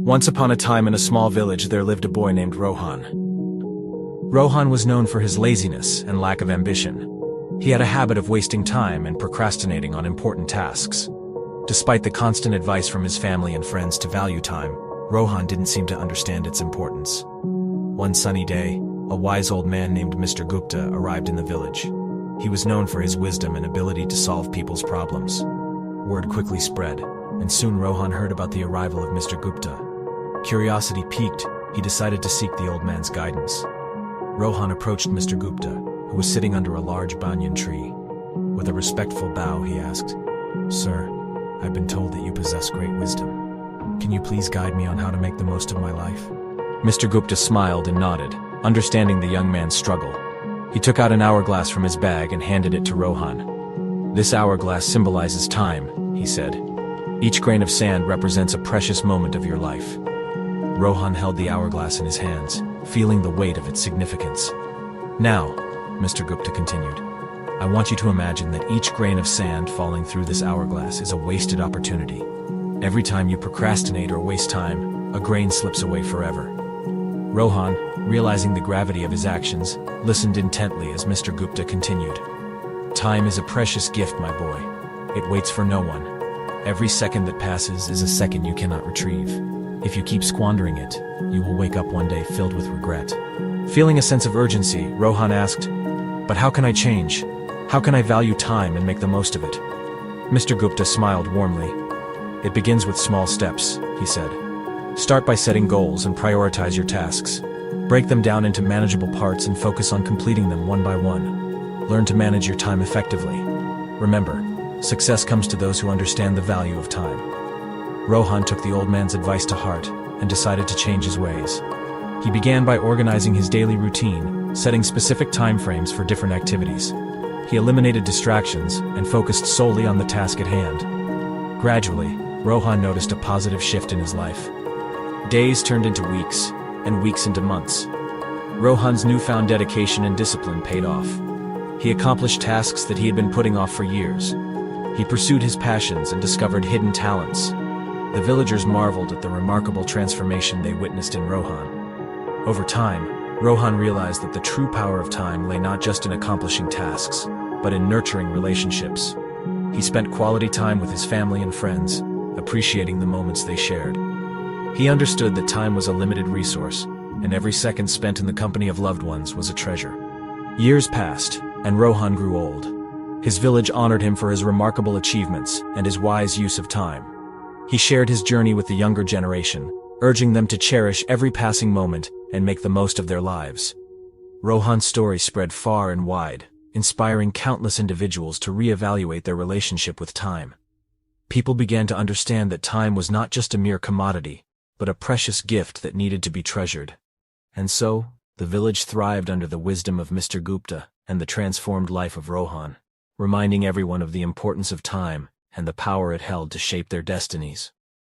Once upon a time in a small village there lived a boy named Rohan. Rohan was known for his laziness and lack of ambition. He had a habit of wasting time and procrastinating on important tasks. Despite the constant advice from his family and friends to value time, Rohan didn't seem to understand its importance. One sunny day, a wise old man named Mr. Gupta arrived in the village. He was known for his wisdom and ability to solve people's problems. Word quickly spread, and soon Rohan heard about the arrival of Mr. Gupta. Curiosity piqued, he decided to seek the old man's guidance. Rohan approached Mr. Gupta, who was sitting under a large banyan tree. With a respectful bow, he asked, "Sir, I've been told that you possess great wisdom. Can you please guide me on how to make the most of my life?" Mr. Gupta smiled and nodded, understanding the young man's struggle. He took out an hourglass from his bag and handed it to Rohan. "This hourglass symbolizes time," he said. "Each grain of sand represents a precious moment of your life." Rohan held the hourglass in his hands, feeling the weight of its significance. "Now," Mr. Gupta continued, "I want you to imagine that each grain of sand falling through this hourglass is a wasted opportunity. Every time you procrastinate or waste time, a grain slips away forever." Rohan, realizing the gravity of his actions, listened intently as Mr. Gupta continued. "Time is a precious gift, my boy. It waits for no one. Every second that passes is a second you cannot retrieve. If you keep squandering it, you will wake up one day filled with regret." Feeling a sense of urgency, Rohan asked, "But how can I change? How can I value time and make the most of it?" Mr. Gupta smiled warmly. "It begins with small steps," he said. "Start by setting goals and prioritize your tasks. Break them down into manageable parts and focus on completing them one by one. Learn to manage your time effectively. Remember, success comes to those who understand the value of time." Rohan took the old man's advice to heart and decided to change his ways. He began by organizing his daily routine, setting specific time frames for different activities. He eliminated distractions and focused solely on the task at hand. Gradually, Rohan noticed a positive shift in his life. Days turned into weeks, and weeks into months. Rohan's newfound dedication and discipline paid off. He accomplished tasks that he had been putting off for years. He pursued his passions and discovered hidden talents. The villagers marveled at the remarkable transformation they witnessed in Rohan. Over time, Rohan realized that the true power of time lay not just in accomplishing tasks, but in nurturing relationships. He spent quality time with his family and friends, appreciating the moments they shared. He understood that time was a limited resource, and every second spent in the company of loved ones was a treasure. Years passed, and Rohan grew old. His village honored him for his remarkable achievements and his wise use of time. He shared his journey with the younger generation, urging them to cherish every passing moment and make the most of their lives. Rohan's story spread far and wide, inspiring countless individuals to reevaluate their relationship with time. People began to understand that time was not just a mere commodity, but a precious gift that needed to be treasured. And so, the village thrived under the wisdom of Mr. Gupta and the transformed life of Rohan, reminding everyone of the importance of time and the power it held to shape their destinies.